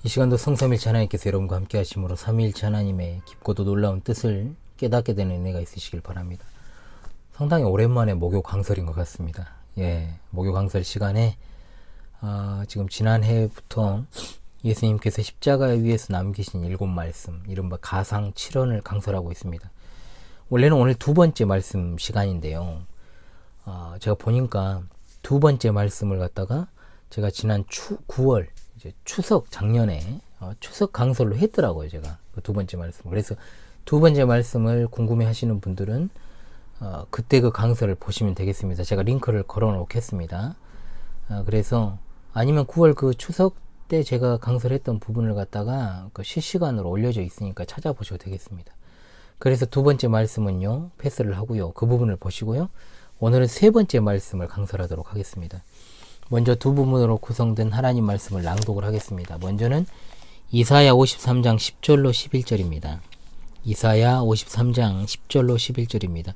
이 시간도 성삼일체 하나님께서 여러분과 함께 하심으로 삼위일체 하나님의 깊고도 놀라운 뜻을 깨닫게 되는 은혜가 있으시길 바랍니다. 상당히 오랜만에 목요 강설인 것 같습니다. 목요 강설 시간에 지금 지난해부터 예수님께서 십자가 위에서 남기신 7말씀, 이른바 가상 7원을 강설하고 있습니다. 원래는 오늘 두 번째 말씀 시간인데요. 제가 보니까 두 번째 말씀을 갖다가 제가 지난 9월 추석 작년에 추석 강설로 했더라고요. 제가 그 두 번째 말씀. 그래서 두 번째 말씀을 궁금해 하시는 분들은 그때 그 강설을 보시면 되겠습니다. 제가 링크를 걸어 놓겠습니다. 그래서 아니면 9월 그 추석 때 제가 강설했던 부분을 갖다가 그 실시간으로 올려져 있으니까 찾아보셔도 되겠습니다. 그래서 두 번째 말씀은요, 패스를 하고요. 그 부분을 보시고요. 오늘은 세 번째 말씀을 강설하도록 하겠습니다. 먼저 두 부분으로 구성된 하나님 말씀을 낭독을 하겠습니다. 먼저는 이사야 53장 10절로 11절입니다. 이사야 53장 10절로 11절입니다.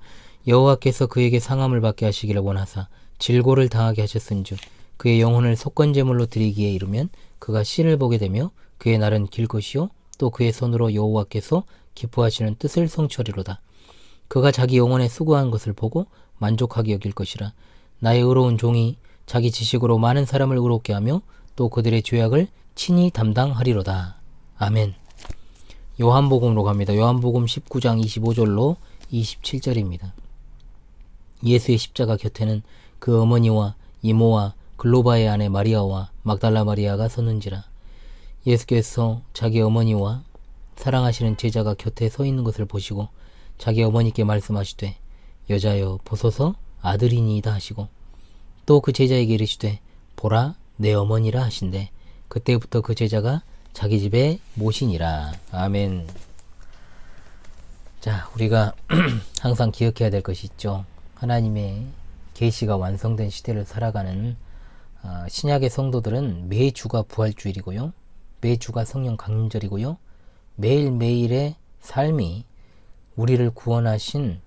여호와께서 그에게 상함을 받게 하시기를 원하사 질고를 당하게 하셨은즉 그의 영혼을 속건제물로 드리기에 이르면 그가 신을 보게 되며 그의 날은 길 것이요 또 그의 손으로 여호와께서 기뻐하시는 뜻을 성취하리로다. 그가 자기 영혼에 수고한 것을 보고 만족하게 여길 것이라. 나의 의로운 종이 자기 지식으로 많은 사람을 의롭게 하며 또 그들의 죄악을 친히 담당하리로다. 아멘. 요한복음으로 갑니다. 요한복음 19장 25절로 27절입니다. 예수의 십자가 곁에는 그 어머니와 이모와 글로바의 아내 마리아와 막달라 마리아가 섰는지라. 예수께서 자기 어머니와 사랑하시는 제자가 곁에 서 있는 것을 보시고 자기 어머니께 말씀하시되 여자여 보소서 아들이니이다 하시고 또 그 제자에게 이르시되 보라 내 어머니라 하신대 그때부터 그 제자가 자기 집에 모시니라. 아멘. 자, 우리가 항상 기억해야 될 것이 있죠. 하나님의 계시가 완성된 시대를 살아가는 신약의 성도들은 매주가 부활주일이고요. 매주가 성령 강림절이고요. 매일매일의 삶이 우리를 구원하신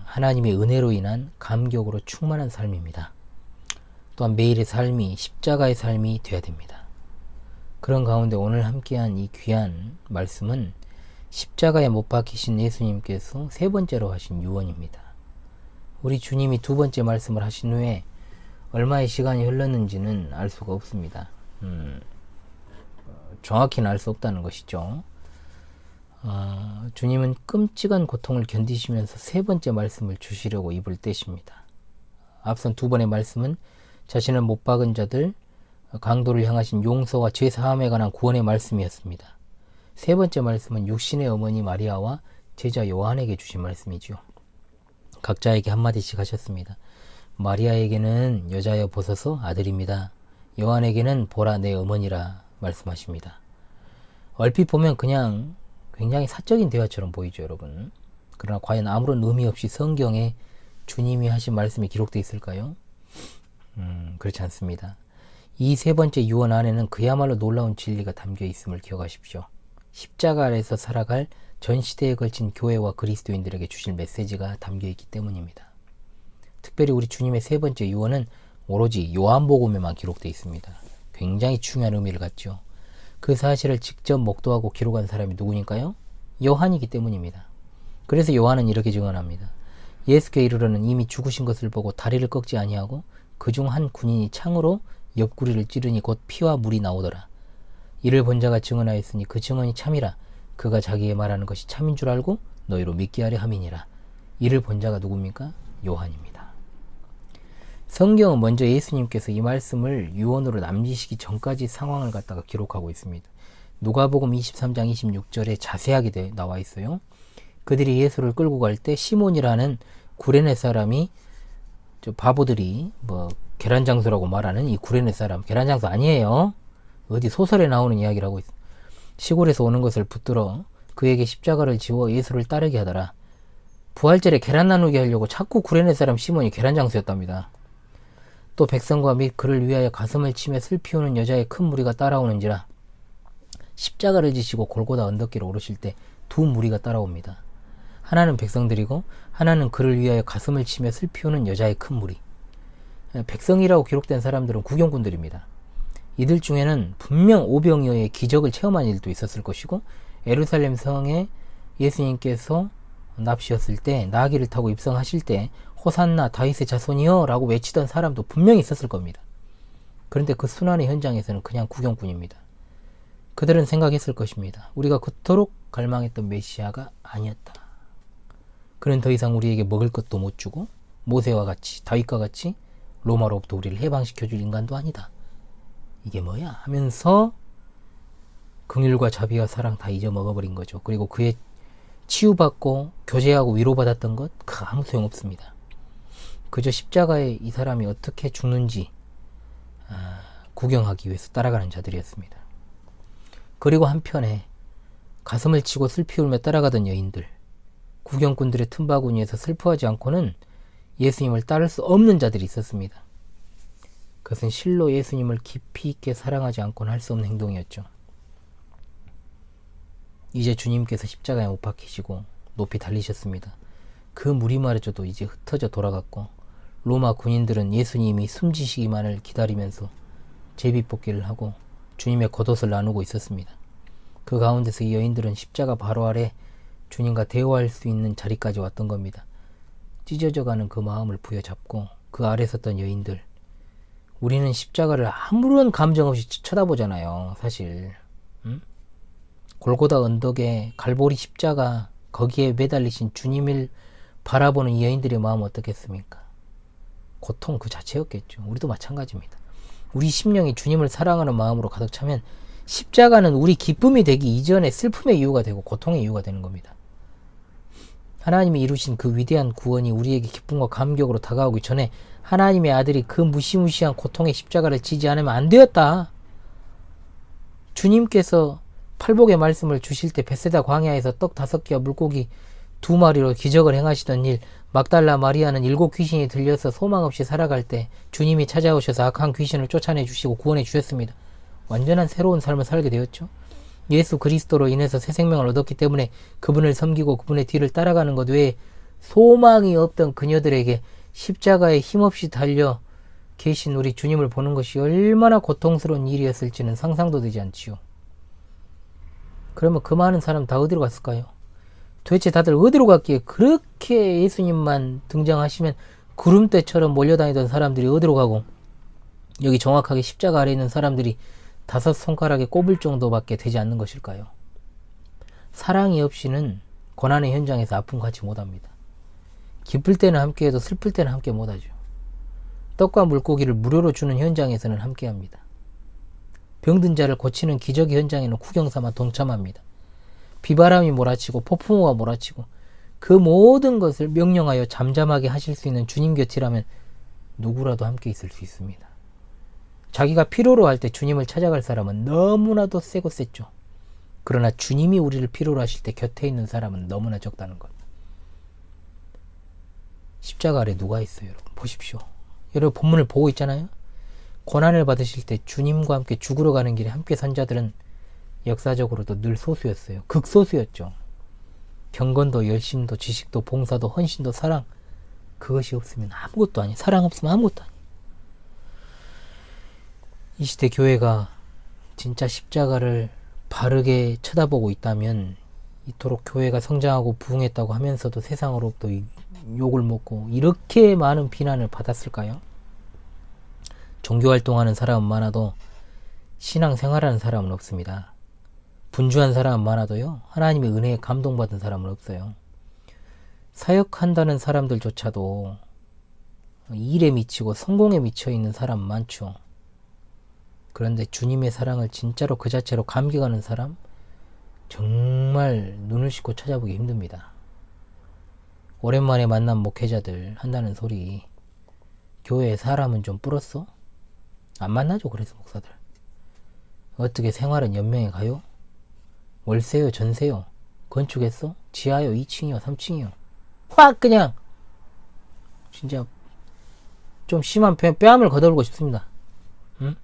하나님의 은혜로 인한 감격으로 충만한 삶입니다. 또한 매일의 삶이 십자가의 삶이 되어야 됩니다. 그런 가운데 오늘 함께한 이 귀한 말씀은 십자가에 못 박히신 예수님께서 세 번째로 하신 유언입니다. 우리 주님이 두 번째 말씀을 하신 후에 얼마의 시간이 흘렀는지는 알 수가 없습니다. 정확히는 알 수 없다는 것이죠. 주님은 끔찍한 고통을 견디시면서 세 번째 말씀을 주시려고 입을 떼십니다. 앞선 두 번의 말씀은 자신을 못 박은 자들, 강도를 향하신 용서와 죄사함에 관한 구원의 말씀이었습니다. 세 번째 말씀은 육신의 어머니 마리아와 제자 요한에게 주신 말씀이죠. 각자에게 한마디씩 하셨습니다. 마리아에게는 여자여 보소서 아들입니다. 요한에게는 보라 내 어머니라 말씀하십니다. 얼핏 보면 그냥 굉장히 사적인 대화처럼 보이죠, 여러분. 그러나 과연 아무런 의미 없이 성경에 주님이 하신 말씀이 기록되어 있을까요? 그렇지 않습니다. 이 세 번째 유언 안에는 그야말로 놀라운 진리가 담겨 있음을 기억하십시오. 십자가 아래에서 살아갈 전 시대에 걸친 교회와 그리스도인들에게 주실 메시지가 담겨 있기 때문입니다. 특별히 우리 주님의 세 번째 유언은 오로지 요한복음에만 기록되어 있습니다. 굉장히 중요한 의미를 갖죠. 그 사실을 직접 목도하고 기록한 사람이 누구니까요? 요한이기 때문입니다. 그래서 요한은 이렇게 증언합니다. 예수께 이르러는 이미 죽으신 것을 보고 다리를 꺾지 아니하고 그중 한 군인이 창으로 옆구리를 찌르니 곧 피와 물이 나오더라. 이를 본 자가 증언하였으니 그 증언이 참이라. 그가 자기의 말하는 것이 참인 줄 알고 너희로 믿게 하려 함이니라. 이를 본 자가 누굽니까? 요한입니다. 성경은 먼저 예수님께서 이 말씀을 유언으로 남기시기 전까지 상황을 갖다가 기록하고 있습니다. 누가복음 23장 26절에 자세하게 나와 있어요. 그들이 예수를 끌고 갈 때 시몬이라는 구레네 사람이 바보들이 계란장수라고 말하는 이 구레네 사람, 계란장수 아니에요. 어디 소설에 나오는 이야기를 하고 있어요. 시골에서 오는 것을 붙들어 그에게 십자가를 지워 예수를 따르게 하더라. 부활절에 계란 나누게 하려고 자꾸 구레네 사람 시몬이 계란장수였답니다. 또 백성과 및 그를 위하여 가슴을 치며 슬피 우는 여자의 큰 무리가 따라오는지라. 십자가를 지시고 골고다 언덕길을 오르실 때 두 무리가 따라옵니다. 하나는 백성들이고 하나는 그를 위하여 가슴을 치며 슬피 우는 여자의 큰 무리. 백성이라고 기록된 사람들은 구경꾼들입니다. 이들 중에는 분명 오병이어의 기적을 체험한 일도 있었을 것이고, 예루살렘 성에 예수님께서 납시였을 때, 나귀를 타고 입성하실 때 호산나 다윗의 자손이여 라고 외치던 사람도 분명히 있었을 겁니다. 그런데 그 순환의 현장에서는 그냥 구경꾼입니다. 그들은 생각했을 것입니다. 우리가 그토록 갈망했던 메시아가 아니었다. 그는 더 이상 우리에게 먹을 것도 못 주고 모세와 같이, 다윗과 같이 로마로부터 우리를 해방시켜줄 인간도 아니다. 이게 뭐야? 하면서 긍휼과 자비와 사랑 다 잊어먹어버린 거죠. 그리고 그의 치유받고 교제하고 위로받았던 것 아무 소용없습니다. 그저 십자가에 이 사람이 어떻게 죽는지 구경하기 위해서 따라가는 자들이었습니다. 그리고 한편에 가슴을 치고 슬피 울며 따라가던 여인들, 구경꾼들의 틈바구니에서 슬퍼하지 않고는 예수님을 따를 수 없는 자들이 있었습니다. 그것은 실로 예수님을 깊이 있게 사랑하지 않고는 할 수 없는 행동이었죠. 이제 주님께서 십자가에 못 박히시고 높이 달리셨습니다. 그 무리마저도 이제 흩어져 돌아갔고, 로마 군인들은 예수님이 숨지시기만을 기다리면서 제비뽑기를 하고 주님의 겉옷을 나누고 있었습니다. 그 가운데서 이 여인들은 십자가 바로 아래 주님과 대화할 수 있는 자리까지 왔던 겁니다. 찢어져가는 그 마음을 부여잡고 그 아래 섰던 여인들, 우리는 십자가를 아무런 감정 없이 쳐다보잖아요. 사실 골고다 언덕에 갈보리 십자가, 거기에 매달리신 주님을 바라보는 이 여인들의 마음은 어떻겠습니까? 고통 그 자체였겠죠. 우리도 마찬가지입니다. 우리 심령이 주님을 사랑하는 마음으로 가득 차면 십자가는 우리 기쁨이 되기 이전에 슬픔의 이유가 되고 고통의 이유가 되는 겁니다. 하나님이 이루신 그 위대한 구원이 우리에게 기쁨과 감격으로 다가오기 전에 하나님의 아들이 그 무시무시한 고통의 십자가를 지지 않으면 안 되었다. 주님께서 팔복의 말씀을 주실 때 베세다 광야에서 떡 5개와 물고기 2마리로 기적을 행하시던 일, 막달라 마리아는 7 귀신이 들려서 소망 없이 살아갈 때 주님이 찾아오셔서 악한 귀신을 쫓아내 주시고 구원해 주셨습니다. 완전한 새로운 삶을 살게 되었죠. 예수 그리스도로 인해서 새 생명을 얻었기 때문에 그분을 섬기고 그분의 뒤를 따라가는 것 외에 소망이 없던 그녀들에게 십자가에 힘없이 달려 계신 우리 주님을 보는 것이 얼마나 고통스러운 일이었을지는 상상도 되지 않지요. 그러면 그 많은 사람 다 어디로 갔을까요? 도대체 다들 어디로 갔기에 그렇게 예수님만 등장하시면 구름대처럼 몰려다니던 사람들이 어디로 가고, 여기 정확하게 십자가 아래 있는 사람들이 5 손가락에 꼽을 정도밖에 되지 않는 것일까요? 사랑이 없이는 고난의 현장에서 아픔 같이 못합니다. 기쁠 때는 함께해도 슬플 때는 함께 못하죠. 떡과 물고기를 무료로 주는 현장에서는 함께합니다. 병든 자를 고치는 기적의 현장에는 구경삼아 동참합니다. 비바람이 몰아치고 폭풍우가 몰아치고 그 모든 것을 명령하여 잠잠하게 하실 수 있는 주님 곁이라면 누구라도 함께 있을 수 있습니다. 자기가 필요로 할 때 주님을 찾아갈 사람은 너무나도 세고 셌죠. 그러나 주님이 우리를 필요로 하실 때 곁에 있는 사람은 너무나 적다는 것. 십자가 아래 누가 있어요, 여러분? 보십시오. 여러분 본문을 보고 있잖아요. 고난을 받으실 때 주님과 함께 죽으러 가는 길에 함께 선 자들은 역사적으로도 늘 소수였어요. 극소수였죠. 경건도 열심도 지식도 봉사도 헌신도 사랑, 그것이 없으면 아무것도 아니에요. 사랑 없으면 아무것도 아니에요. 이 시대 교회가 진짜 십자가를 바르게 쳐다보고 있다면 이토록 교회가 성장하고 부흥했다고 하면서도 세상으로부터 욕을 먹고 이렇게 많은 비난을 받았을까요? 종교활동하는 사람은 많아도 신앙생활하는 사람은 없습니다. 분주한 사람은 많아도요, 하나님의 은혜에 감동받은 사람은 없어요. 사역한다는 사람들조차도 일에 미치고 성공에 미쳐있는 사람 많죠. 그런데 주님의 사랑을 진짜로 그 자체로 감격하는 사람, 정말 눈을 씻고 찾아보기 힘듭니다. 오랜만에 만난 목회자들 한다는 소리, 교회에 사람은 좀 불었어? 안 만나죠. 그래서 목사들 어떻게 생활은 연명해 가요? 월세요? 전세요? 건축했어? 지하요? 2층이요? 3층이요? 확 그냥 진짜 좀 심한 뺨을 거들고 싶습니다. 응?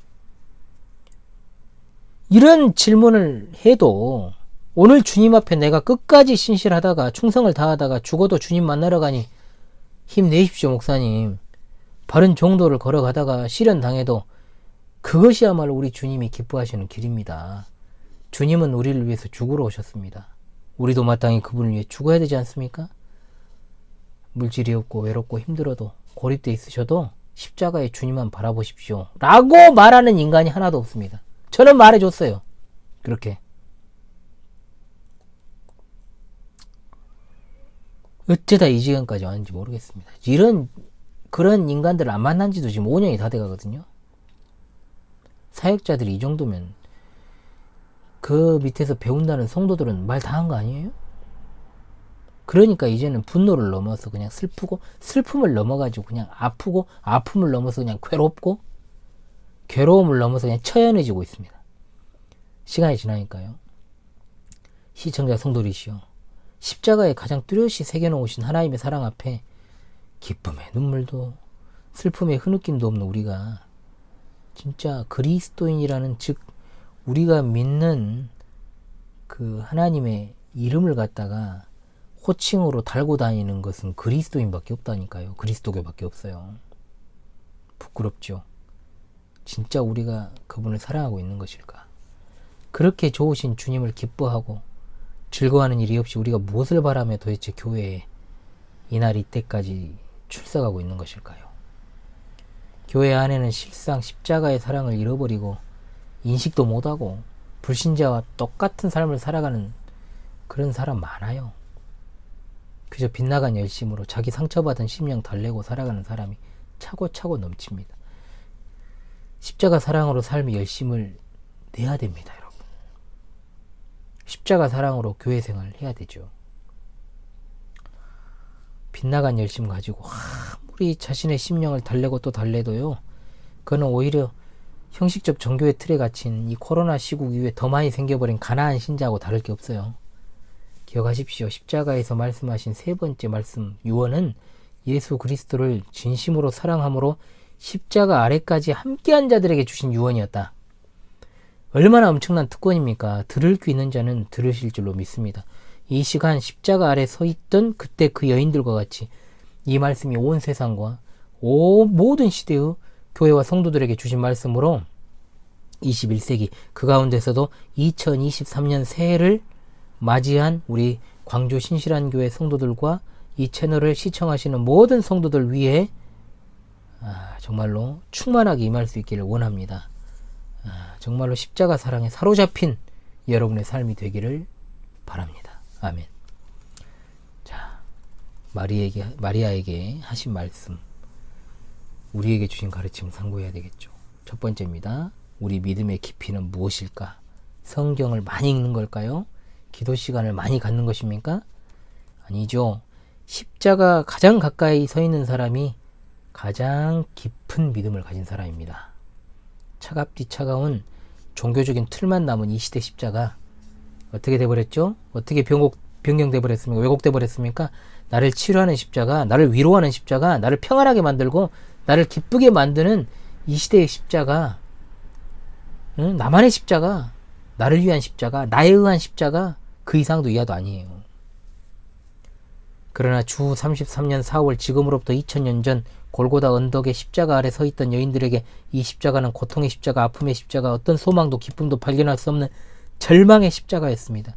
이런 질문을 해도 오늘 주님 앞에 내가 끝까지 신실하다가 충성을 다하다가 죽어도 주님 만나러 가니 힘내십시오 목사님. 바른 정도를 걸어가다가 실현 당해도 그것이야말로 우리 주님이 기뻐하시는 길입니다. 주님은 우리를 위해서 죽으러 오셨습니다. 우리도 마땅히 그분을 위해 죽어야 되지 않습니까? 물질이 없고 외롭고 힘들어도 고립돼 있으셔도 십자가의 주님만 바라보십시오. 라고 말하는 인간이 하나도 없습니다. 저는 말해줬어요. 그렇게. 어쩌다 이 지경까지 왔는지 모르겠습니다. 그런 인간들을 안 만난 지도 지금 5년이 다 돼가거든요. 사역자들이 이 정도면 그 밑에서 배운다는 성도들은 말 다 한 거 아니에요? 그러니까 이제는 분노를 넘어서 그냥 슬프고, 슬픔을 넘어가지고 그냥 아프고, 아픔을 넘어서 그냥 괴롭고, 괴로움을 넘어서 그냥 처연해지고 있습니다. 시간이 지나니까요. 시청자 성도리시여, 십자가에 가장 뚜렷이 새겨놓으신 하나님의 사랑 앞에 기쁨의 눈물도 슬픔의 흐느낌도 없는 우리가 진짜 그리스도인이라는, 즉 우리가 믿는 그 하나님의 이름을 갖다가 호칭으로 달고 다니는 것은 그리스도인밖에 없다니까요. 그리스도교밖에 없어요. 부끄럽죠. 진짜 우리가 그분을 사랑하고 있는 것일까? 그렇게 좋으신 주님을 기뻐하고 즐거워하는 일이 없이 우리가 무엇을 바라며 도대체 교회에 이날 이때까지 출석하고 있는 것일까요? 교회 안에는 실상 십자가의 사랑을 잃어버리고 인식도 못하고 불신자와 똑같은 삶을 살아가는 그런 사람 많아요. 그저 빗나간 열심으로 자기 상처받은 심령 달래고 살아가는 사람이 차고차고 넘칩니다. 십자가 사랑으로 삶의 열심을 내야 됩니다, 여러분. 십자가 사랑으로 교회 생활을 해야 되죠. 빗나간 열심 가지고 아무리 자신의 심령을 달래고 또 달래도요, 그거는 오히려 형식적 종교의 틀에 갇힌 이 코로나 시국 이후에 더 많이 생겨버린 가나안 신자하고 다를 게 없어요. 기억하십시오. 십자가에서 말씀하신 세 번째 말씀, 유언은 예수 그리스도를 진심으로 사랑함으로 십자가 아래까지 함께한 자들에게 주신 유언이었다. 얼마나 엄청난 특권입니까? 들을 귀 있는 자는 들으실 줄로 믿습니다. 이 시간 십자가 아래 서 있던 그때 그 여인들과 같이 이 말씀이 온 세상과 모든 시대의 교회와 성도들에게 주신 말씀으로 21세기 그 가운데서도 2023년 새해를 맞이한 우리 광주 신실한 교회 성도들과 이 채널을 시청하시는 모든 성도들 위해 정말로 충만하게 임할 수 있기를 원합니다. 정말로 십자가 사랑에 사로잡힌 여러분의 삶이 되기를 바랍니다. 아멘. 자, 마리아에게 하신 말씀, 우리에게 주신 가르침을 상고해야 되겠죠. 첫 번째입니다. 우리 믿음의 깊이는 무엇일까? 성경을 많이 읽는 걸까요? 기도 시간을 많이 갖는 것입니까? 아니죠. 십자가 가장 가까이 서 있는 사람이 가장 깊은 믿음을 가진 사람입니다. 차갑디 차가운 종교적인 틀만 남은 이 시대 십자가 어떻게 돼버렸죠? 어떻게 변경돼 버렸습니까? 왜곡돼 버렸습니까? 나를 치료하는 십자가, 나를 위로하는 십자가, 나를 평안하게 만들고 나를 기쁘게 만드는 이 시대의 십자가, 나만의 십자가, 나를 위한 십자가, 나에 의한 십자가, 그 이상도 이하도 아니에요. 그러나 주 33년 4월 지금으로부터 2000년 전 골고다 언덕의 십자가 아래 서 있던 여인들에게 이 십자가는 고통의 십자가, 아픔의 십자가, 어떤 소망도 기쁨도 발견할 수 없는 절망의 십자가였습니다.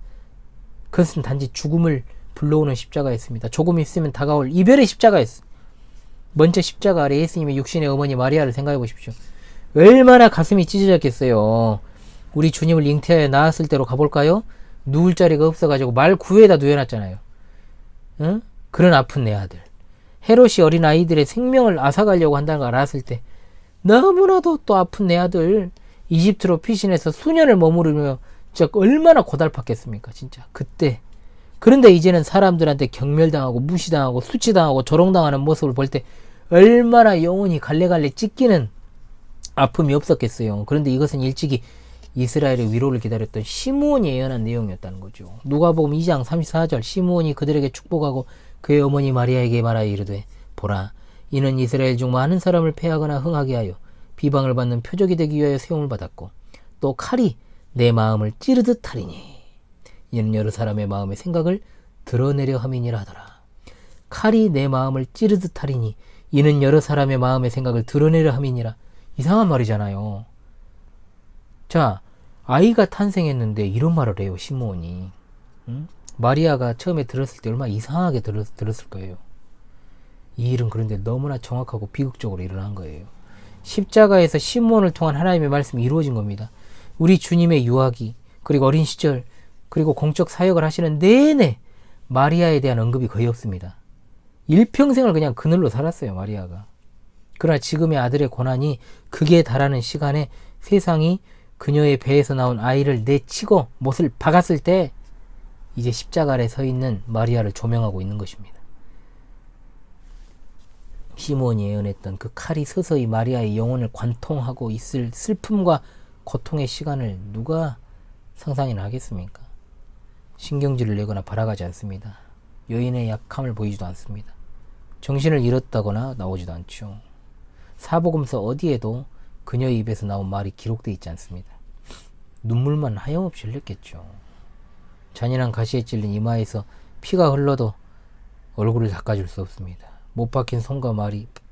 그것은 단지 죽음을 불러오는 십자가였습니다. 조금 있으면 다가올 이별의 십자가였습니다. 먼저 십자가 아래 예수님의 육신의 어머니 마리아를 생각해 보십시오. 얼마나 가슴이 찢어졌겠어요. 우리 주님을 잉태하여 낳았을 때로 가볼까요? 누울 자리가 없어가지고 말 구에다 누워놨잖아요. 응? 그런 아픈 내 아들. 헤롯이 어린 아이들의 생명을 앗아가려고 한다는 걸 알았을 때 너무나도 또 아픈 내 아들 이집트로 피신해서 수년을 머무르며 진짜 얼마나 고달팠겠습니까, 진짜. 그때. 그런데 이제는 사람들한테 경멸당하고 무시당하고 수치당하고 조롱당하는 모습을 볼 때 얼마나 영혼이 갈래갈래 찢기는 아픔이 없었겠어요. 그런데 이것은 일찍이 이스라엘의 위로를 기다렸던 시므온이 예언한 내용이었다는 거죠. 누가복음 2장 34절, 시므온이 그들에게 축복하고 그의 어머니 마리아에게 말하여 이르되, 보라, 이는 이스라엘 중 많은 사람을 패하거나 흥하게 하여 비방을 받는 표적이 되기 위하여 세움을 받았고 또 칼이 내 마음을 찌르듯 하리니 이는 여러 사람의 마음의 생각을 드러내려 함이니라 하더라. 칼이 내 마음을 찌르듯 하리니 이는 여러 사람의 마음의 생각을 드러내려 함이니라. 이상한 말이잖아요. 자, 아이가 탄생했는데 이런 말을 해요, 시므온이. 응? 마리아가 처음에 들었을 때 얼마나 이상하게 들었을 거예요. 이 일은 그런데 너무나 정확하고 비극적으로 일어난 거예요. 십자가에서 시므온을 통한 하나님의 말씀이 이루어진 겁니다. 우리 주님의 유아기, 그리고 어린 시절, 그리고 공적 사역을 하시는 내내 마리아에 대한 언급이 거의 없습니다. 일평생을 그냥 그늘로 살았어요, 마리아가. 그러나 지금의 아들의 고난이 극에 달하는 시간에 세상이 그녀의 배에서 나온 아이를 내치고 못을 박았을 때 이제 십자가 아래 서 있는 마리아를 조명하고 있는 것입니다. 시므온이 예언했던 그 칼이 서서히 마리아의 영혼을 관통하고 있을 슬픔과 고통의 시간을 누가 상상이나 하겠습니까? 신경질을 내거나 바라가지 않습니다. 여인의 약함을 보이지도 않습니다. 정신을 잃었다거나 나오지도 않죠. 사복음서 어디에도 그녀의 입에서 나온 말이 기록되어 있지 않습니다. 눈물만 하염없이 흘렸겠죠. 잔인한 가시에 찔린 이마에서 피가 흘러도 얼굴을 닦아줄 수 없습니다. 못 박힌 손과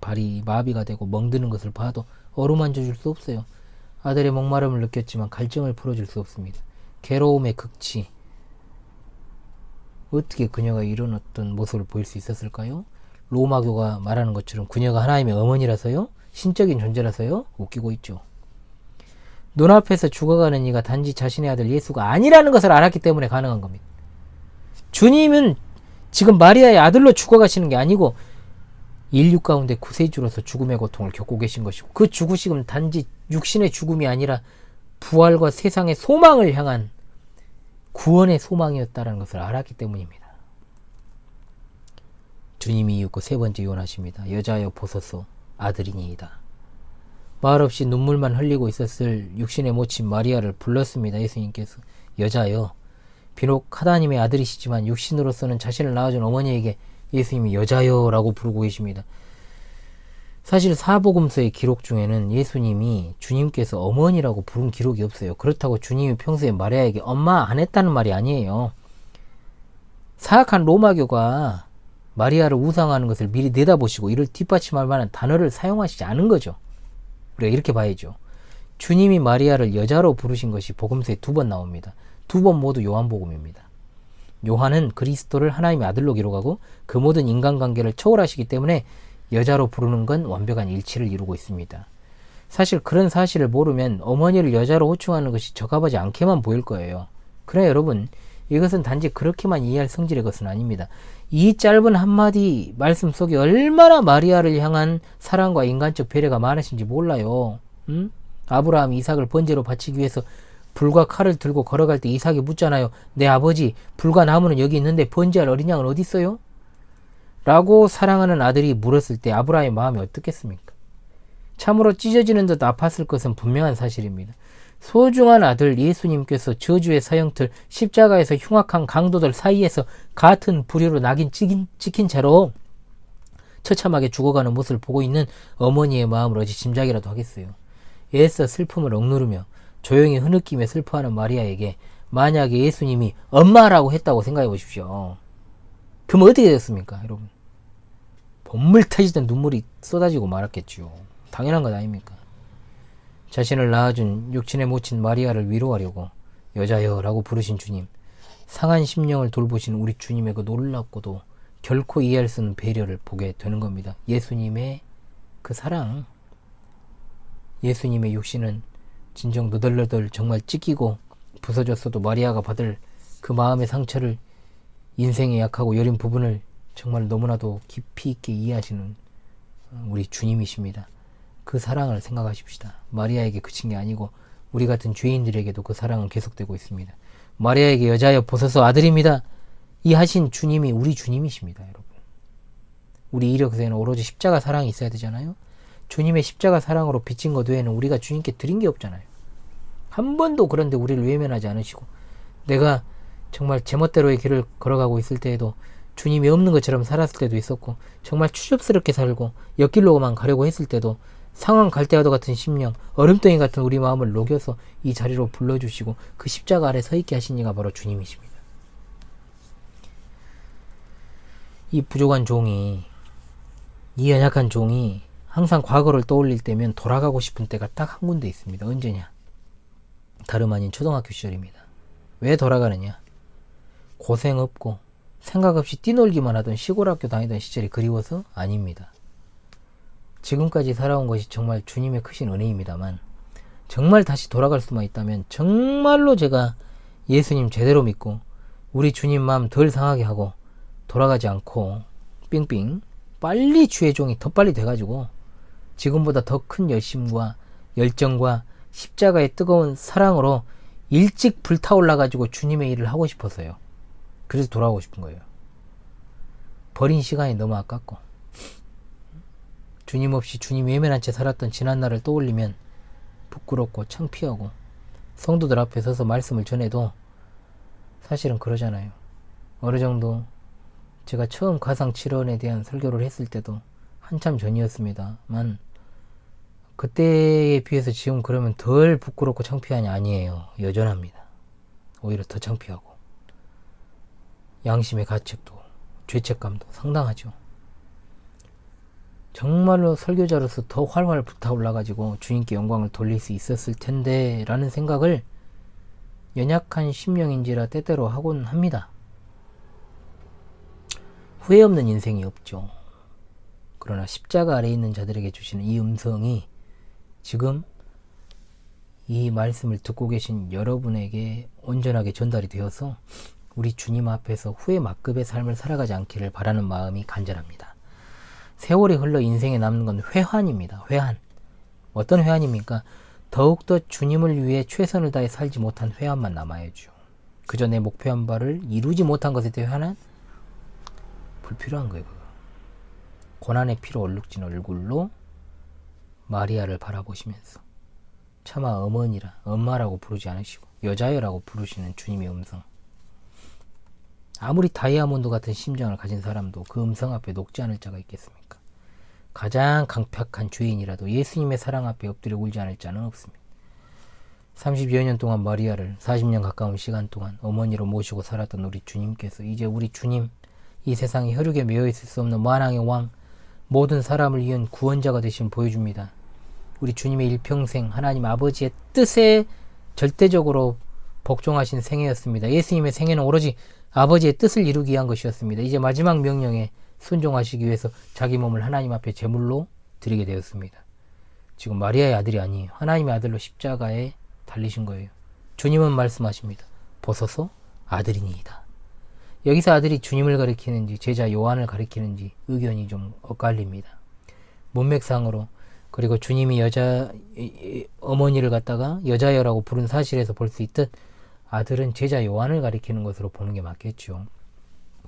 발이 마비가 되고 멍드는 것을 봐도 어루만져줄 수 없어요. 아들의 목마름을 느꼈지만 갈증을 풀어줄 수 없습니다. 괴로움의 극치. 어떻게 그녀가 이런 어떤 모습을 보일 수 있었을까요? 로마교가 말하는 것처럼 그녀가 하나님의 어머니라서요? 신적인 존재라서요? 웃기고 있죠. 눈앞에서 죽어가는 이가 단지 자신의 아들 예수가 아니라는 것을 알았기 때문에 가능한 겁니다. 주님은 지금 마리아의 아들로 죽어가시는 게 아니고 인류 가운데 구세주로서 죽음의 고통을 겪고 계신 것이고, 그 죽으심은 단지 육신의 죽음이 아니라 부활과 세상의 소망을 향한 구원의 소망이었다는 것을 알았기 때문입니다. 주님이 이윽고 세 번째 유언하십니다. 여자여 보소서 아들이니이다. 말없이 눈물만 흘리고 있었을 육신의 모친 마리아를 불렀습니다. 예수님께서 여자여. 비록 하나님의 아들이시지만 육신으로서는 자신을 낳아준 어머니에게 예수님이 여자여 라고 부르고 계십니다. 사실 사복음서의 기록 중에는 예수님이 주님께서 어머니라고 부른 기록이 없어요. 그렇다고 주님이 평소에 마리아에게 엄마 안 했다는 말이 아니에요. 사악한 로마교가 마리아를 우상하는 것을 미리 내다보시고 이를 뒷받침할 만한 단어를 사용하시지 않은 거죠. 우리가 이렇게 봐야죠. 주님이 마리아를 여자로 부르신 것이 복음서에 2번 나옵니다. 2번 모두 요한복음입니다. 요한은 그리스도를 하나님의 아들로 기록하고 그 모든 인간관계를 초월하시기 때문에 여자로 부르는 건 완벽한 일치를 이루고 있습니다. 사실 그런 사실을 모르면 어머니를 여자로 호칭하는 것이 적합하지 않게만 보일 거예요. 그러나 여러분, 이것은 단지 그렇게만 이해할 성질의 것은 아닙니다. 이 짧은 한마디 말씀 속에 얼마나 마리아를 향한 사랑과 인간적 배려가 많으신지 몰라요. 아브라함이 이삭을 번제로 바치기 위해서 불과 칼을 들고 걸어갈 때 이삭이 묻잖아요. 내 아버지, 불과 나무는 여기 있는데 번제할 어린 양은 어디 있어요? 라고 사랑하는 아들이 물었을 때 아브라함의 마음이 어떻겠습니까? 참으로 찢어지는 듯 아팠을 것은 분명한 사실입니다. 소중한 아들 예수님께서 저주의 사형틀, 십자가에서 흉악한 강도들 사이에서 같은 불의로 낙인 찍힌 채로 처참하게 죽어가는 모습을 보고 있는 어머니의 마음을 어찌 짐작이라도 하겠어요. 애써 슬픔을 억누르며 조용히 흐느끼며 슬퍼하는 마리아에게 만약에 예수님이 엄마라고 했다고 생각해 보십시오. 그럼 어떻게 됐습니까, 여러분? 본물 터지던 눈물이 쏟아지고 말았겠지요. 당연한 것 아닙니까? 자신을 낳아준 육신에 묻힌 마리아를 위로하려고 여자여 라고 부르신 주님, 상한 심령을 돌보신 우리 주님의 그 놀랍고도 결코 이해할 수 없는 배려를 보게 되는 겁니다. 예수님의 그 사랑, 예수님의 육신은 진정 너덜너덜 정말 찢기고 부서졌어도 마리아가 받을 그 마음의 상처를, 인생의 약하고 여린 부분을 정말 너무나도 깊이 있게 이해하시는 우리 주님이십니다. 그 사랑을 생각하십시다. 마리아에게 그친 게 아니고 우리 같은 죄인들에게도 그 사랑은 계속되고 있습니다. 마리아에게 여자여 보소서 아들입니다. 이 하신 주님이 우리 주님이십니다, 여러분. 우리 이력서에는 오로지 십자가 사랑이 있어야 되잖아요. 주님의 십자가 사랑으로 빚진 것 외에는 우리가 주님께 드린 게 없잖아요. 한 번도 그런데 우리를 외면하지 않으시고, 내가 정말 제멋대로의 길을 걸어가고 있을 때에도 주님이 없는 것처럼 살았을 때도 있었고, 정말 추접스럽게 살고 옆길로만 가려고 했을 때도 상황 갈대와도 같은 심령, 얼음덩이 같은 우리 마음을 녹여서 이 자리로 불러주시고 그 십자가 아래 서 있게 하신 이가 바로 주님이십니다. 이 부족한 종이, 이 연약한 종이 항상 과거를 떠올릴 때면 돌아가고 싶은 때가 딱 한 군데 있습니다. 언제냐? 다름 아닌 초등학교 시절입니다. 왜 돌아가느냐? 고생 없고 생각 없이 뛰놀기만 하던 시골 학교 다니던 시절이 그리워서? 아닙니다. 지금까지 살아온 것이 정말 주님의 크신 은혜입니다만, 정말 다시 돌아갈 수만 있다면 정말로 제가 예수님 제대로 믿고 우리 주님 마음 덜 상하게 하고 돌아가지 않고 삥삥 빨리 주의 종이 더 빨리 돼가지고 지금보다 더 큰 열심과 열정과 십자가의 뜨거운 사랑으로 일찍 불타올라가지고 주님의 일을 하고 싶어서요. 그래서 돌아오고 싶은 거예요. 버린 시간이 너무 아깝고, 주님 없이 주님 외면한 채 살았던 지난 날을 떠올리면 부끄럽고 창피하고, 성도들 앞에 서서 말씀을 전해도 사실은 그러잖아요. 어느 정도 제가 처음 가상칠언에 대한 설교를 했을 때도 한참 전이었습니다만, 그때에 비해서 지금 그러면 덜 부끄럽고 창피하냐? 아니에요. 여전합니다. 오히려 더 창피하고 양심의 가책도 죄책감도 상당하죠. 정말로 설교자로서 더 활활 불타올라가지고 주님께 영광을 돌릴 수 있었을 텐데 라는 생각을 연약한 심령인지라 때때로 하곤 합니다. 후회 없는 인생이 없죠. 그러나 십자가 아래에 있는 자들에게 주시는 이 음성이 지금 이 말씀을 듣고 계신 여러분에게 온전하게 전달이 되어서 우리 주님 앞에서 후회 막급의 삶을 살아가지 않기를 바라는 마음이 간절합니다. 세월이 흘러 인생에 남는 건 회한입니다. 회한. 어떤 회한입니까? 더욱더 주님을 위해 최선을 다해 살지 못한 회한만 남아야죠. 그저 내 목표한 바를 이루지 못한 것에 대해 회한은 불필요한 거예요. 고난의 피로 얼룩진 얼굴로 마리아를 바라보시면서 차마 어머니라, 엄마라고 부르지 않으시고 여자여라고 부르시는 주님의 음성. 아무리 다이아몬드 같은 심장을 가진 사람도 그 음성 앞에 녹지 않을 자가 있겠습니까? 가장 강팍한 죄인이라도 예수님의 사랑 앞에 엎드려 울지 않을 자는 없습니다. 30여 년 동안 마리아를 40년 가까운 시간 동안 어머니로 모시고 살았던 우리 주님께서 이제 우리 주님, 이 세상에 혈육에 매여 있을 수 없는 만왕의 왕, 모든 사람을 이은 구원자가 되신 보여줍니다. 우리 주님의 일평생 하나님 아버지의 뜻에 절대적으로 복종하신 생애였습니다. 예수님의 생애는 오로지 아버지의 뜻을 이루기 위한 것이었습니다. 이제 마지막 명령에 순종하시기 위해서 자기 몸을 하나님 앞에 제물로 드리게 되었습니다. 지금 마리아의 아들이 아니에요. 하나님의 아들로 십자가에 달리신 거예요. 주님은 말씀하십니다. 보소서 아들이니이다. 여기서 아들이 주님을 가리키는지 제자 요한을 가리키는지 의견이 좀 엇갈립니다. 문맥상으로, 그리고 주님이 어머니를 갖다가 여자여라고 부른 사실에서 볼 수 있듯 아들은 제자 요한을 가리키는 것으로 보는 게 맞겠죠.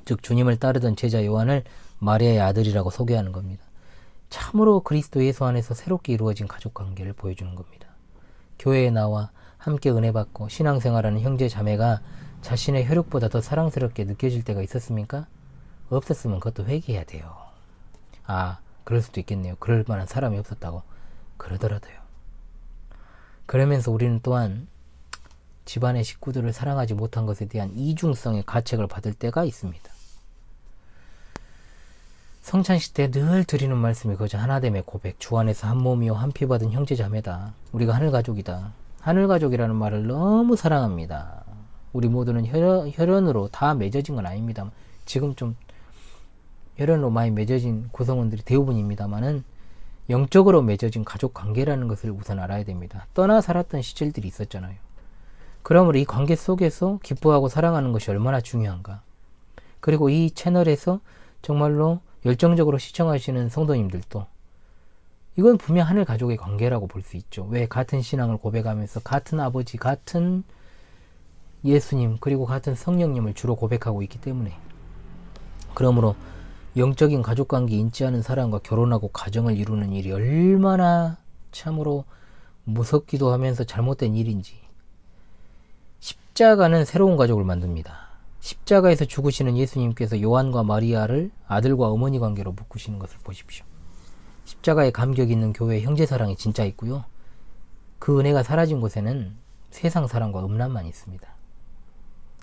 즉 주님을 따르던 제자 요한을 마리아의 아들이라고 소개하는 겁니다. 참으로 그리스도 예수 안에서 새롭게 이루어진 가족관계를 보여주는 겁니다. 교회에 나와 함께 은혜 받고 신앙생활하는 형제 자매가 자신의 혈육보다 더 사랑스럽게 느껴질 때가 있었습니까? 없었으면 그것도 회개해야 돼요. 아, 그럴 수도 있겠네요. 그럴 만한 사람이 없었다고. 그러더라도요. 그러면서 우리는 또한 집안의 식구들을 사랑하지 못한 것에 대한 이중성의 가책을 받을 때가 있습니다. 성찬식 때 늘 드리는 말씀이 그저 하나됨의 고백, 주 안에서 한 몸이요 한 피 받은 형제 자매다. 우리가 하늘가족이다. 하늘가족이라는 말을 너무 사랑합니다. 우리 모두는 혈연으로 다 맺어진 건 아닙니다. 지금 좀 혈연으로 많이 맺어진 구성원들이 대부분입니다만은 영적으로 맺어진 가족 관계라는 것을 우선 알아야 됩니다. 떠나 살았던 시절들이 있었잖아요. 그러므로 이 관계 속에서 기뻐하고 사랑하는 것이 얼마나 중요한가. 그리고 이 채널에서 정말로 열정적으로 시청하시는 성도님들도 이건 분명 하늘 가족의 관계라고 볼 수 있죠. 왜? 같은 신앙을 고백하면서 같은 아버지, 같은 예수님, 그리고 같은 성령님을 주로 고백하고 있기 때문에. 그러므로 영적인 가족관계 있지 않은 사람과 결혼하고 가정을 이루는 일이 얼마나 참으로 무섭기도 하면서 잘못된 일인지. 십자가는 새로운 가족을 만듭니다. 십자가에서 죽으시는 예수님께서 요한과 마리아를 아들과 어머니 관계로 묶으시는 것을 보십시오. 십자가에 감격이 있는 교회에 형제사랑이 진짜 있고요. 그 은혜가 사라진 곳에는 세상 사랑과 음란만 있습니다.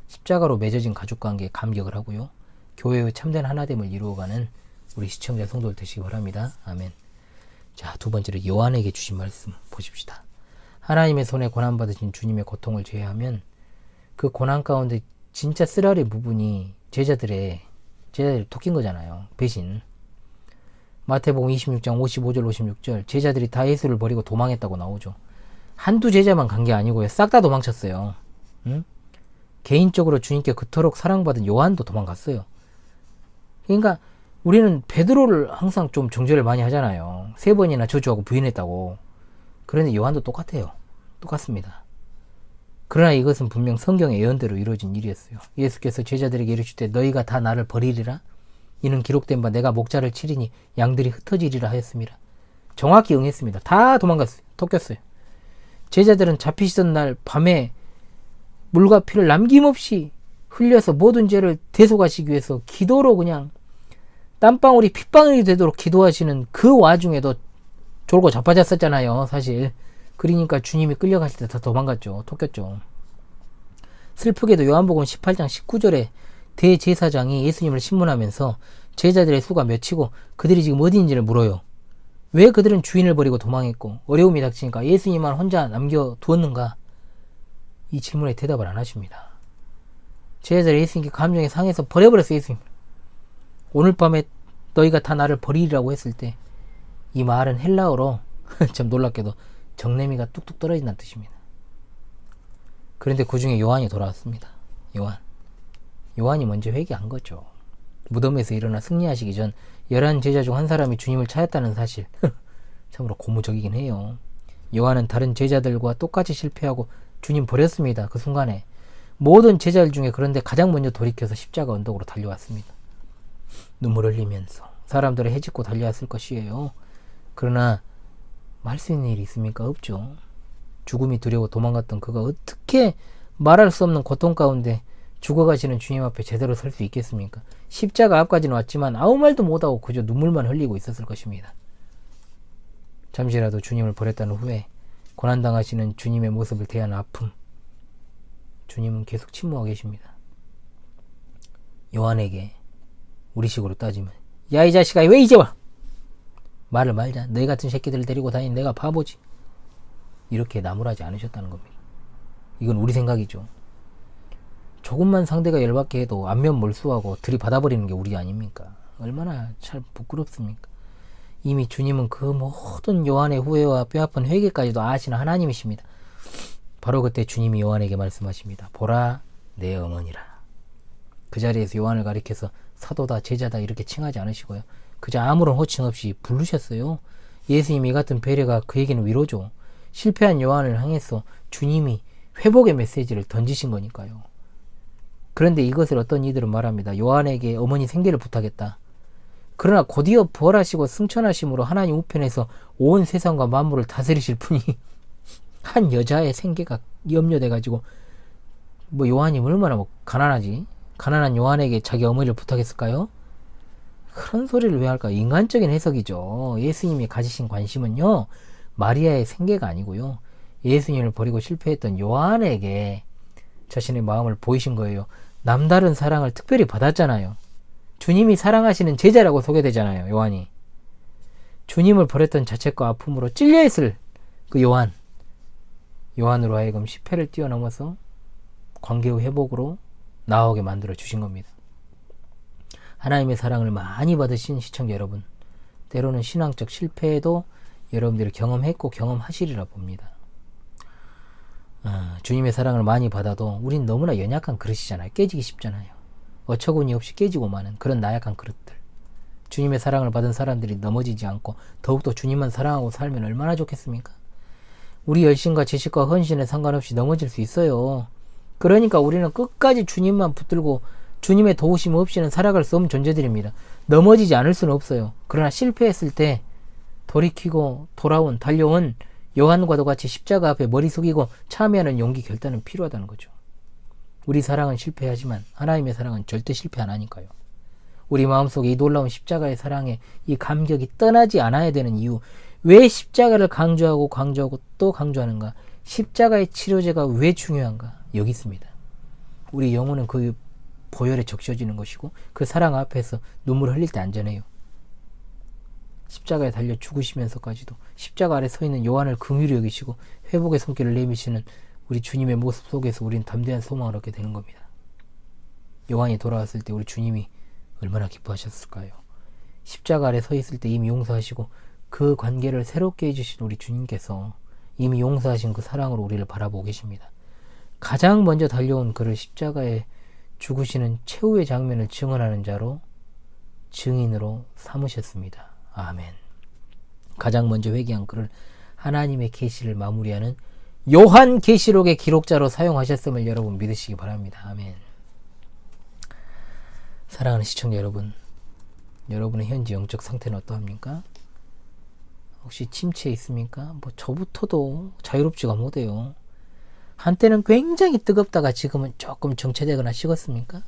십자가로 맺어진 가족관계에 감격을 하고요. 교회의 참된 하나됨을 이루어가는 우리 시청자 성도들 되시기 바랍니다. 아멘. 자, 두 번째로 요한에게 주신 말씀 보십시다. 하나님의 손에 고난받으신 주님의 고통을 제외하면 그 고난 가운데 진짜 쓰라린 부분이 제자들이 토낀 거잖아요. 배신. 마태복음 26장 55절 56절 제자들이 다 예수를 버리고 도망했다고 나오죠. 한두 제자만 간 게 아니고요. 싹 다 도망쳤어요. 응? 개인적으로 주님께 그토록 사랑받은 요한도 도망갔어요. 그러니까 우리는 베드로를 항상 좀 정죄를 많이 하잖아요. 3번이나 저주하고 부인했다고. 그런데 요한도 똑같아요. 똑같습니다. 그러나 이것은 분명 성경의 예언대로 이루어진 일이었어요. 예수께서 제자들에게 이르시되 너희가 다 나를 버리리라. 이는 기록된 바 내가 목자를 치리니 양들이 흩어지리라 하였습니다. 정확히 응했습니다. 다 도망갔어요. 토꼈어요. 제자들은 잡히시던 날 밤에 물과 피를 남김없이 흘려서 모든 죄를 대속하시기 위해서 기도로 그냥 땀방울이 핏방울이 되도록 기도하시는 그 와중에도 졸고 자빠졌었잖아요. 사실. 그러니까 주님이 끌려가실 때 다 도망갔죠. 토꼈죠. 슬프게도 요한복음 18장 19절에 대제사장이 예수님을 신문하면서 제자들의 수가 몇이고 그들이 지금 어디 있는지를 물어요. 왜 그들은 주인을 버리고 도망했고 어려움이 닥치니까 예수님만 혼자 남겨두었는가? 이 질문에 대답을 안 하십니다. 제자들이 예수님께 감정이 상해서 버려버렸어요. 예수님. 오늘 밤에 너희가 다 나를 버리리라고 했을 때 이 말은 헬라어로 참 놀랍게도 정내미가 뚝뚝 떨어진다는 뜻입니다. 그런데 그 중에 요한이 돌아왔습니다. 요한이 먼저 회개한 거죠. 무덤에서 일어나 승리하시기 전 11 제자 중 한 사람이 주님을 찾았다는 사실 참으로 고무적이긴 해요. 요한은 다른 제자들과 똑같이 실패하고 주님 버렸습니다. 그 순간에 모든 제자들 중에 그런데 가장 먼저 돌이켜서 십자가 언덕으로 달려왔습니다. 눈물 흘리면서 사람들을 헤집고 달려왔을 것이에요. 그러나 말 수 있는 일이 있습니까? 없죠. 죽음이 두려워 도망갔던 그가 어떻게 말할 수 없는 고통 가운데 죽어가시는 주님 앞에 제대로 설 수 있겠습니까? 십자가 앞까지는 왔지만 아무 말도 못하고 그저 눈물만 흘리고 있었을 것입니다. 잠시라도 주님을 버렸다는 후에 고난당하시는 주님의 모습을 대하는 아픔, 주님은 계속 침묵하고 계십니다. 요한에게 우리식으로 따지면 야 이 자식아 왜 이제 와? 말을 말자. 너희 같은 새끼들을 데리고 다닌 내가 바보지. 이렇게 나무라지 않으셨다는 겁니다. 이건 우리 생각이죠. 조금만 상대가 열받게 해도 안면 몰수하고 들이받아버리는 게 우리 아닙니까? 얼마나 참 부끄럽습니까? 이미 주님은 그 모든 요한의 후회와 뼈아픈 회개까지도 아시는 하나님이십니다. 바로 그때 주님이 요한에게 말씀하십니다. 보라 내 어머니라. 그 자리에서 요한을 가리켜서 사도다 제자다 이렇게 칭하지 않으시고요. 그저 아무런 호칭 없이 부르셨어요. 예수님이 이 같은 배려가 그에게는 위로죠. 실패한 요한을 향해서 주님이 회복의 메시지를 던지신 거니까요. 그런데 이것을 어떤 이들은 말합니다. 요한에게 어머니 생계를 부탁했다. 그러나 곧이어 부활하시고 승천하심으로 하나님 우편에서 온 세상과 만물을 다스리실 분이 한 여자의 생계가 염려돼가지고 요한이 얼마나 가난하지? 가난한 요한에게 자기 어머니를 부탁했을까요? 그런 소리를 왜 할까? 인간적인 해석이죠. 예수님이 가지신 관심은요, 마리아의 생계가 아니고요, 예수님을 버리고 실패했던 요한에게 자신의 마음을 보이신 거예요. 남다른 사랑을 특별히 받았잖아요. 주님이 사랑하시는 제자라고 소개되잖아요. 요한이. 주님을 버렸던 자책과 아픔으로 찔려있을 그 요한으로 하여금 실패를 뛰어넘어서 관계의 회복으로 나아오게 만들어 주신 겁니다. 하나님의 사랑을 많이 받으신 시청자 여러분, 때로는 신앙적 실패에도 여러분들이 경험했고 경험하시리라 봅니다. 주님의 사랑을 많이 받아도 우린 너무나 연약한 그릇이잖아요. 깨지기 쉽잖아요. 어처구니 없이 깨지고 마는 그런 나약한 그릇들. 주님의 사랑을 받은 사람들이 넘어지지 않고 더욱더 주님만 사랑하고 살면 얼마나 좋겠습니까? 우리 열심과 지식과 헌신에 상관없이 넘어질 수 있어요. 그러니까 우리는 끝까지 주님만 붙들고 주님의 도우심 없이는 살아갈 수 없는 존재들입니다. 넘어지지 않을 수는 없어요. 그러나 실패했을 때 돌이키고 달려온 요한과도 같이 십자가 앞에 머리 숙이고 참여하는 용기 결단은 필요하다는 거죠. 우리 사랑은 실패하지만 하나님의 사랑은 절대 실패 안 하니까요. 우리 마음속에 이 놀라운 십자가의 사랑에 이 감격이 떠나지 않아야 되는 이유, 왜 십자가를 강조하고 또 강조하는가? 십자가의 치료제가 왜 중요한가? 여기 있습니다. 우리 영혼은 그 보혈에 적셔지는 것이고 그 사랑 앞에서 눈물을 흘릴 때 안전해요. 십자가에 달려 죽으시면서까지도 십자가 아래 서 있는 요한을 긍휼히 여기시고 회복의 손길을 내미시는 우리 주님의 모습 속에서 우리는 담대한 소망을 얻게 되는 겁니다. 요한이 돌아왔을 때 우리 주님이 얼마나 기뻐하셨을까요? 십자가 아래 서 있을 때 이미 용서하시고 그 관계를 새롭게 해주신 우리 주님께서 이미 용서하신 그 사랑으로 우리를 바라보고 계십니다. 가장 먼저 달려온 그를 십자가에 죽으시는 최후의 장면을 증언하는 자로 증인으로 삼으셨습니다. 아멘. 가장 먼저 회개한 그를 하나님의 계시를 마무리하는 요한 계시록의 기록자로 사용하셨음을 여러분 믿으시기 바랍니다. 아멘. 사랑하는 시청자 여러분, 여러분의 현재 영적 상태는 어떠합니까? 혹시 침체에 있습니까? 저부터도 자유롭지가 못해요. 한때는 굉장히 뜨겁다가 지금은 조금 정체되거나 식었습니까?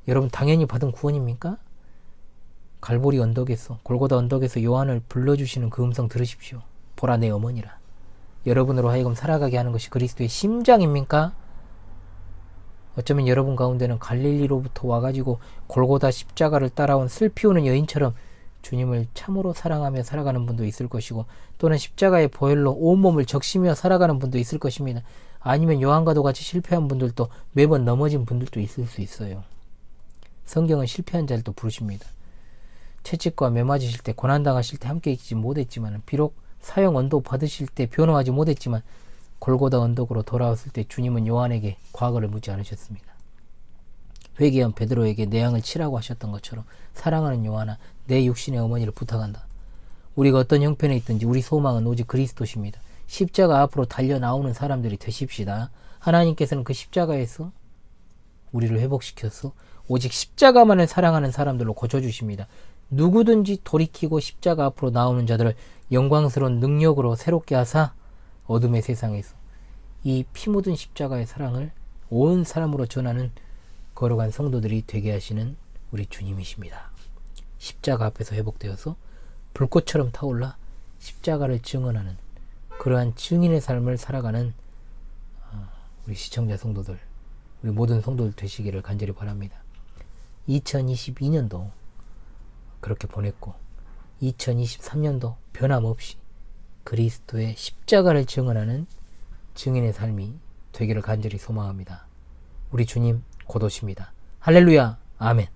여러분 당연히 받은 구원입니까? 갈보리 언덕에서, 골고다 언덕에서 요한을 불러주시는 그 음성 들으십시오. 보라 내 어머니라. 여러분으로 하여금 살아가게 하는 것이 그리스도의 심장입니까? 어쩌면 여러분 가운데는 갈릴리로부터 와가지고 골고다 십자가를 따라온 슬피 우는 여인처럼 주님을 참으로 사랑하며 살아가는 분도 있을 것이고, 또는 십자가의 보혈로 온몸을 적시며 살아가는 분도 있을 것입니다. 아니면 요한과도 같이 실패한 분들도, 매번 넘어진 분들도 있을 수 있어요. 성경은 실패한 자를 또 부르십니다. 채찍과 매맞으실 때, 고난당하실 때 함께 있지 못했지만, 비록 사형 언도 받으실 때 변호하지 못했지만, 골고다 언덕으로 돌아왔을 때 주님은 요한에게 과거를 묻지 않으셨습니다. 회개한 베드로에게 내 양을 치라고 하셨던 것처럼, 사랑하는 요한아, 내 육신의 어머니를 부탁한다. 우리가 어떤 형편에 있든지 우리 소망은 오직 그리스도십니다. 십자가 앞으로 달려 나오는 사람들이 되십시다. 하나님께서는 그 십자가에서 우리를 회복시켜서 오직 십자가만을 사랑하는 사람들로 고쳐주십니다. 누구든지 돌이키고 십자가 앞으로 나오는 자들을 영광스러운 능력으로 새롭게 하사 어둠의 세상에서 이 피 묻은 십자가의 사랑을 온 사람으로 전하는 거룩한 성도들이 되게 하시는 우리 주님이십니다. 십자가 앞에서 회복되어서 불꽃처럼 타올라 십자가를 증언하는 그러한 증인의 삶을 살아가는 우리 시청자 성도들, 우리 모든 성도들 되시기를 간절히 바랍니다. 2022년도 그렇게 보냈고 2023년도 변함없이 그리스도의 십자가를 증언하는 증인의 삶이 되기를 간절히 소망합니다. 우리 주님 곧 오십니다. 할렐루야. 아멘.